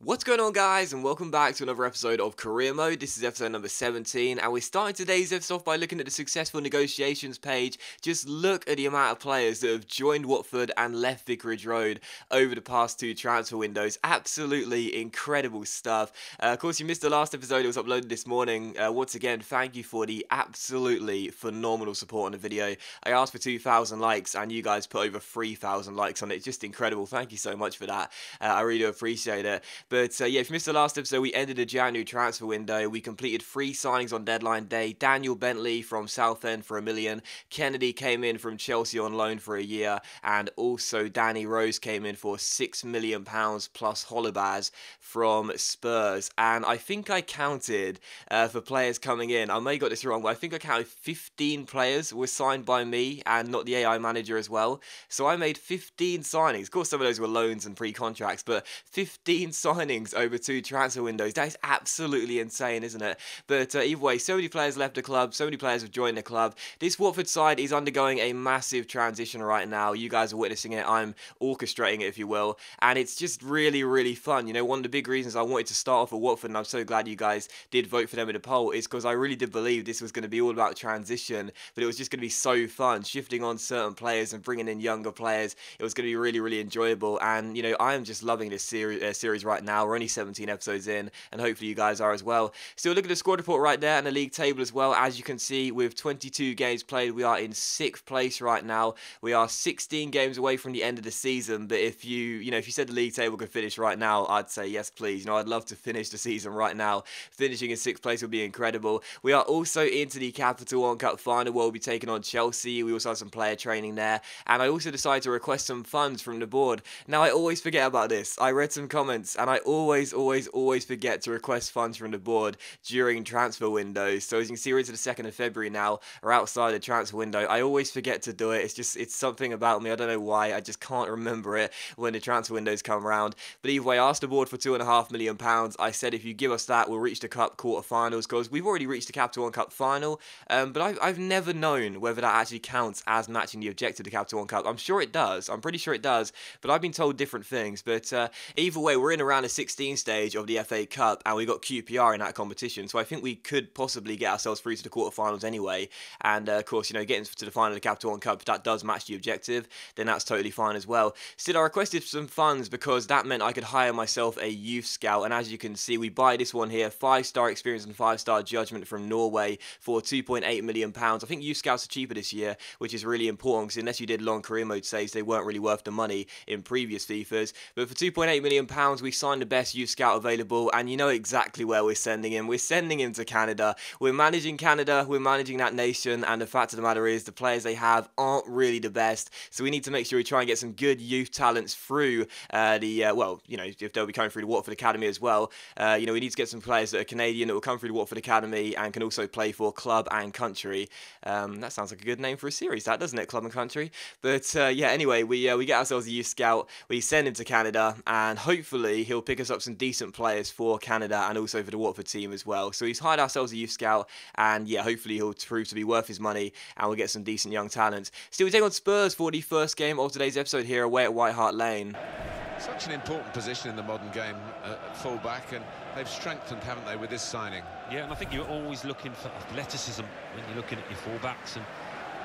What's going on, guys, and welcome back to another episode of Career Mode. This is episode number 17, and we're starting today's episode off by looking at the successful negotiations page. Just look at the amount of players that have joined Watford and left Vicarage Road over the past two transfer windows. Absolutely incredible stuff. Of course, you missed the last episode. It was uploaded this morning. Once again, thank you for the absolutely phenomenal support on the video. I asked for 2,000 likes, and you guys put over 3,000 likes on it. Just incredible. Thank you so much for that. I really do appreciate it. But yeah, if you missed the last episode, we ended the January transfer window. We completed 3 signings on deadline day. Daniel Bentley from Southend for £1 million. Kennedy came in from Chelsea on loan for a year. And also Danny Rose came in for £6 million plus Holobaz from Spurs. And I think I counted for players coming in. I may have got this wrong, but I think I counted 15 players were signed by me and not the AI manager as well. So I made 15 signings. Of course, some of those were loans and pre-contracts, but 15 signings over 2 transfer windows. That is absolutely insane, isn't it? But either way, so many players left the club, so many players have joined the club. This Watford side is undergoing a massive transition right now. You guys are witnessing it. I'm orchestrating it, if you will, and it's just really, really fun. You know, one of the big reasons I wanted to start off at Watford, and I'm so glad you guys did vote for them in the poll, is because I really did believe this was going to be all about transition, but it was just going to be so fun, shifting on certain players and bringing in younger players. It was going to be really, really enjoyable, and you know, I am just loving this series right now. We're only 17 episodes in, and hopefully you guys are as well. Still, look at the squad report right there and the league table as well. As you can see, with 22 games played, we are in 6th place right now. We are 16 games away from the end of the season, but if you said the league table could finish right now, I'd say yes, please. You know, I'd love to finish the season right now. Finishing in 6th place would be incredible. We are also into the Capital One Cup final, where we'll be taking on Chelsea. We also have some player training there, and I also decided to request some funds from the board. Now, I always forget about this. I read some comments, and I always forget to request funds from the board during transfer windows. So as you can see, we're into the 2nd of February now, or outside the transfer window. I always forget to do it. It's something about me. I don't know why. I just can't remember it when the transfer windows come around. But either way, I asked the board for £2.5 million. I said, if you give us that, we'll reach the cup quarterfinals, because we've already reached the Capital One Cup final. But I've never known whether that actually counts as matching the objective of the Capital One Cup. I'm sure it does. I'm pretty sure it does. But I've been told different things. But either way, we're in around the 16 stage of the FA Cup, and we got QPR in that competition, so I think we could possibly get ourselves through to the quarterfinals anyway. And of course, you know, getting to the final of the Capital One Cup, if that does match the objective, then that's totally fine as well. Still, I requested some funds because that meant I could hire myself a youth scout, and as you can see, we buy this one here, 5-star experience and 5-star judgment from Norway for £2.8 million. I think youth scouts are cheaper this year, which is really important, because unless you did long career mode saves, they weren't really worth the money in previous FIFAs. But for £2.8 million, we signed the best youth scout available, and you know exactly where we're sending him. We're sending him to Canada. We're managing Canada, we're managing that nation, and the fact of the matter is the players they have aren't really the best, so we need to make sure we try and get some good youth talents through well, you know, if they'll be coming through the Watford Academy as well. You know, we need to get some players that are Canadian that will come through the Watford Academy and can also play for club and country. That sounds like a good name for a series, that, doesn't it? Club and country. But yeah, anyway, we get ourselves a youth scout, we send him to Canada, and hopefully he'll pick us up some decent players for Canada and also for the Watford team as well. So he's hired ourselves a youth scout, and yeah, hopefully he'll prove to be worth his money, and we'll get some decent young talents. Still, we take on Spurs for the first game of today's episode here away at White Hart Lane. Such an important position in the modern game at full-back, and they've strengthened, haven't they, with this signing? Yeah, and I think you're always looking for athleticism when you're looking at your full-backs, and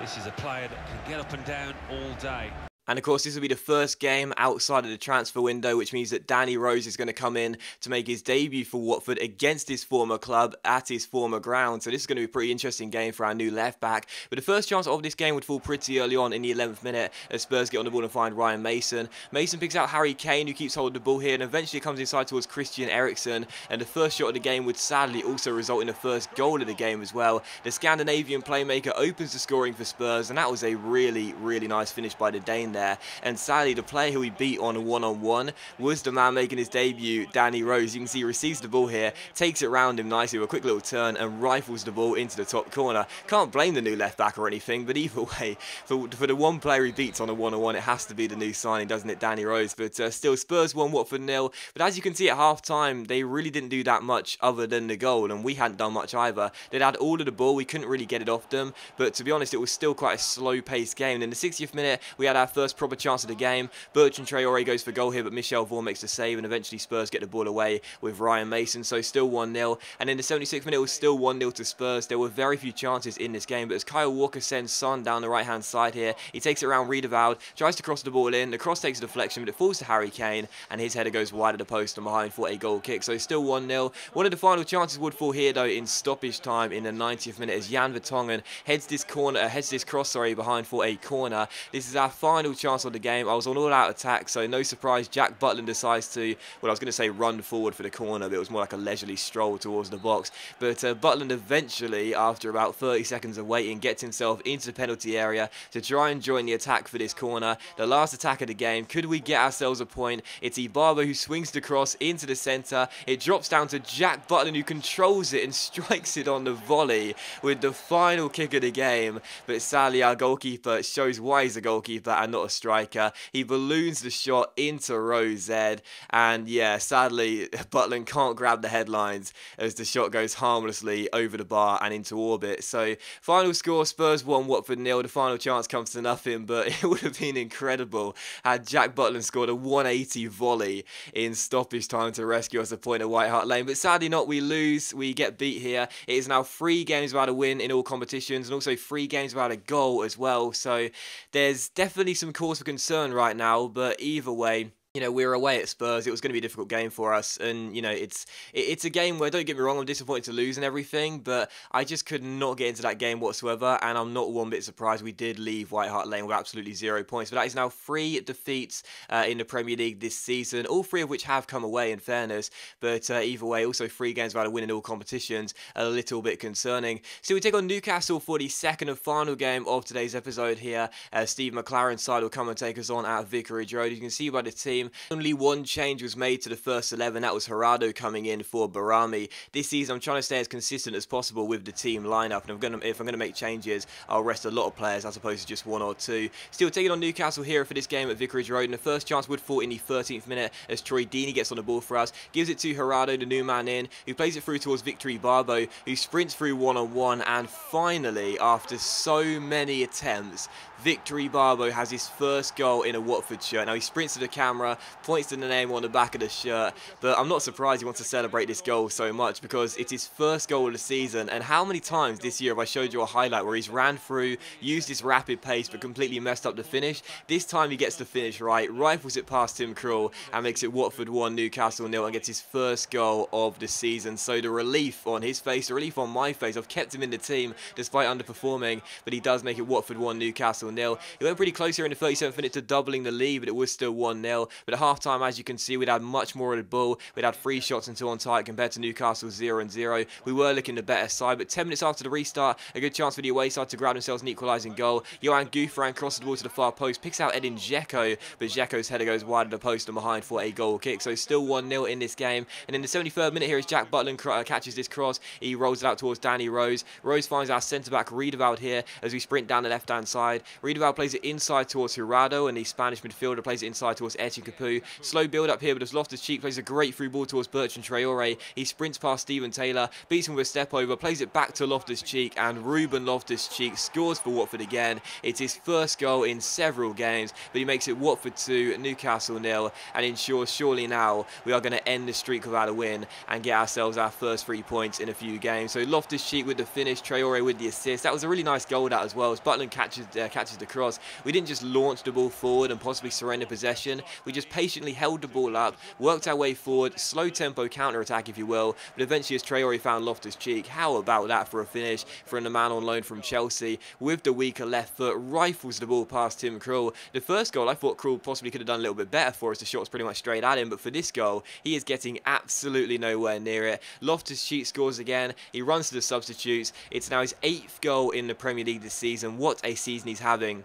this is a player that can get up and down all day. And of course, this will be the first game outside of the transfer window, which means that Danny Rose is going to come in to make his debut for Watford against his former club at his former ground. So this is going to be a pretty interesting game for our new left back. But the first chance of this game would fall pretty early on in the 11th minute as Spurs get on the ball and find Ryan Mason. Mason picks out Harry Kane, who keeps holding the ball here, and eventually comes inside towards Christian Eriksen. And the first shot of the game would sadly also result in the first goal of the game as well. The Scandinavian playmaker opens the scoring for Spurs, and that was a really, really nice finish by the Dane there. And sadly, the player who he beat on a one-on-one was the man making his debut, Danny Rose. You can see he receives the ball here, takes it round him nicely with a quick little turn, and rifles the ball into the top corner. Can't blame the new left back or anything, but either way, for the one player he beats on a one-on-one, it has to be the new signing, doesn't it, Danny Rose? But still, Spurs won, Watford 0. But as you can see at half-time, they really didn't do that much other than the goal, and we hadn't done much either. They'd had all of the ball, we couldn't really get it off them, but to be honest, it was still quite a slow-paced game. And in the 60th minute, we had our first first proper chance of the game. Bertrand Traore goes for goal here, but Michel Vaughan makes the save, and eventually Spurs get the ball away with Ryan Mason, so still 1-0. And in the 76th minute, it was still 1-0 to Spurs. There were very few chances in this game, but as Kyle Walker sends Son down the right-hand side here, he takes it around Riedewald, tries to cross the ball in, the cross takes a deflection, but it falls to Harry Kane, and his header goes wide of the post and behind for a goal kick, so still 1-0. One of the final chances would fall here, though, in stoppage time in the 90th minute, as Jan Vertonghen heads this cross behind for a corner. This is our final chance of the game. I was on all-out attack, so no surprise, Jack Butland decides to, well, I was going to say run forward for the corner, but it was more like a leisurely stroll towards the box. But Butland eventually, after about 30 seconds of waiting, gets himself into the penalty area to try and join the attack for this corner. The last attack of the game. Could we get ourselves a point? It's Ibarbo who swings the cross into the centre. It drops down to Jack Butland, who controls it and strikes it on the volley with the final kick of the game. But sadly, our goalkeeper shows why he's a goalkeeper and not a striker. He balloons the shot into row Z, and yeah, sadly, Butland can't grab the headlines as the shot goes harmlessly over the bar and into orbit. So, final score, Spurs 1, Watford 0. The final chance comes to nothing, but it would have been incredible had Jack Butland scored a 180 volley in stoppage time to rescue us a point at White Hart Lane. But sadly not, we lose, we get beat here. It is now 3 games without a win in all competitions, and also 3 games without a goal as well. So there's definitely some cause for concern right now, but either way, you know, we were away at Spurs. It was going to be a difficult game for us, and you know, it's a game where, don't get me wrong, I'm disappointed to lose and everything, but I just could not get into that game whatsoever, and I'm not one bit surprised we did leave White Hart Lane with absolutely 0 points. But that is now 3 defeats in the Premier League this season, all 3 of which have come away, in fairness. But either way, also 3 games without a win in all competitions, a little bit concerning. So we take on Newcastle for the second and final game of today's episode here. Steve McLaren's side will come and take us on at Vicarage Road. You can see by the team, only one change was made to the first 11. That was Gerardo coming in for Barami. This season, I'm trying to stay as consistent as possible with the team lineup, and if I'm going to make changes, I'll rest a lot of players as opposed to just 1 or 2. Still taking on Newcastle here for this game at Vicarage Road, and the first chance would fall in the 13th minute as Troy Deeney gets on the ball for us, gives it to Gerardo, the new man in, who plays it through towards Victor Barbo, who sprints through one-on-one, and finally, after so many attempts, Victor Barbo has his first goal in a Watford shirt. Now he sprints to the camera, points to the name on the back of the shirt, but I'm not surprised he wants to celebrate this goal so much because it's his first goal of the season. And how many times this year have I showed you a highlight where he's ran through, used his rapid pace, but completely messed up the finish? This time he gets the finish right, rifles it past Tim Krul, and makes it Watford 1, Newcastle 0, and gets his first goal of the season. So the relief on his face, the relief on my face, I've kept him in the team despite underperforming, but he does make it Watford 1, Newcastle 0. He went pretty close here in the 37th minute to doubling the lead, but it was still 1-0. But at half-time, as you can see, we'd had much more of the ball. We'd had 3 shots until on target compared to Newcastle's 0-0. We were looking the better side, but 10 minutes after the restart, a good chance for the away side to grab themselves an equalising goal. Johan Gouffran crosses the ball to the far post, picks out Edin Dzeko, but Dzeko's header goes wide of the post and behind for a goal kick. So still 1-0 in this game. And in the 73rd minute here, as Jack Butland catches this cross, he rolls it out towards Danny Rose. Rose finds our centre-back Riedewald here as we sprint down the left-hand side. Riedewald plays it inside towards Gerardo, and the Spanish midfielder plays it inside towards Etienne Capoue. Slow build up here, but as Loftus-Cheek plays a great through ball towards Bertrand Traore. He sprints past Stephen Taylor, beats him with a step over, plays it back to Loftus-Cheek, and Ruben Loftus-Cheek scores for Watford again. It's his first goal in several games, but he makes it Watford 2, Newcastle 0, and ensures surely now we are going to end the streak without a win and get ourselves our first 3 points in a few games. So Loftus-Cheek with the finish, Traore with the assist. That was a really nice goal, that as well, as Butland catches the cross. We didn't just launch the ball forward and possibly surrender possession. We just patiently held the ball up, worked our way forward, slow tempo counter-attack if you will, but eventually as Traore found Loftus-Cheek, how about that for a finish from the man on loan from Chelsea, with the weaker left foot, rifles the ball past Tim Krul. The first goal, I thought Krul possibly could have done a little bit better for us. The shot was pretty much straight at him, but for this goal, he is getting absolutely nowhere near it. Loftus-Cheek scores again. He runs to the substitutes. It's now his 8th goal in the Premier League this season. What a season he's having.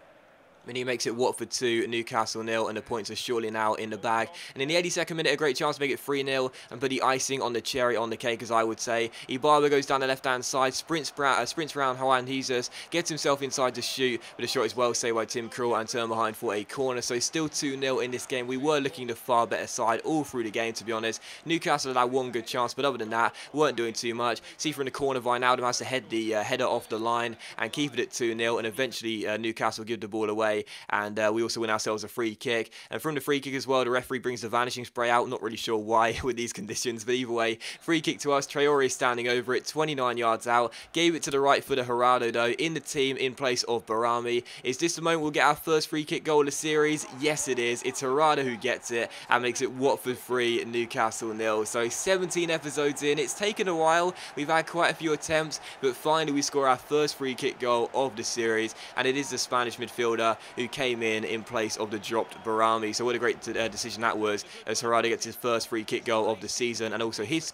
And he makes it Watford 2, Newcastle 0, and the points are surely now in the bag. And in the 82nd minute, a great chance to make it 3-0 and put the icing on the cherry on the cake, as I would say. Ibarbo goes down the left-hand side, sprints around Juan Jesus, gets himself inside to shoot, but the shot is well saved by Tim Krul and turned behind for a corner. So still 2-0 in this game. We were looking the far better side all through the game, to be honest. Newcastle had one good chance, but other than that, weren't doing too much. See from the corner, Wijnaldum has to head the header off the line and keep it at 2-0, and eventually Newcastle give the ball away away, and we also win ourselves a free kick. And from the free kick as well, the referee brings the vanishing spray out. Not really sure why with these conditions, but either way, free kick to us. Traore is standing over it, 29 yards out. Gave it to the right footer Gerardo though, in the team in place of Barami. Is this the moment we'll get our first free kick goal of the series? Yes, it is. It's Gerardo who gets it and makes it Watford 3, Newcastle 0. So 17 episodes in. It's taken a while. We've had quite a few attempts, but finally we score our first free kick goal of the series, and it is the Spanish midfielder who came in place of the dropped Barami. So what a great decision that was, as Gerardo gets his first free kick goal of the season, and also his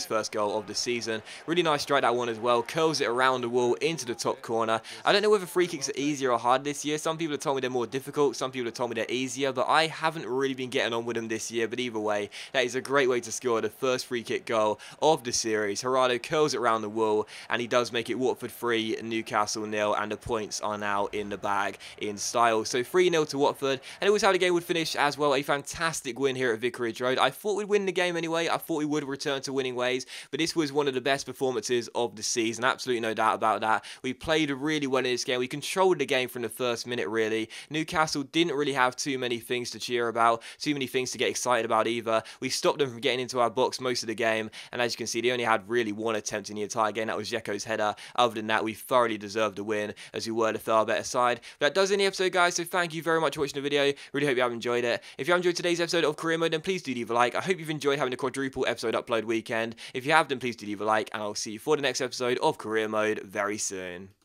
first goal of the season. Really nice strike that one as well. Curls it around the wall into the top corner. I don't know whether free kicks are easier or harder this year. Some people have told me they're more difficult, some people have told me they're easier, but I haven't really been getting on with them this year. But either way, that is a great way to score the first free kick goal of the series. Gerardo curls it around the wall, and he does make it Watford 3, Newcastle 0, and the points are now in the bag in style. So 3-0 to Watford, and it was how the game would finish as well. A fantastic win here at Vicarage Road. I thought we'd win the game anyway. I thought we would return to winning ways, but this was one of the best performances of the season. Absolutely no doubt about that. We played really well in this game. We controlled the game from the first minute, really. Newcastle didn't really have too many things to cheer about, too many things to get excited about either. We stopped them from getting into our box most of the game, and as you can see, they only had really one attempt in the entire game. That was Dzeko's header. Other than that, we thoroughly deserved the win, as we were the far better side. But that does end the episode, guys, so thank you very much for watching the video. Really hope you have enjoyed it. If you have enjoyed today's episode of Career Mode, then please do leave a like. I hope you've enjoyed having a quadruple episode upload weekend. If you have, then please do leave a like, and I'll see you for the next episode of Career Mode very soon.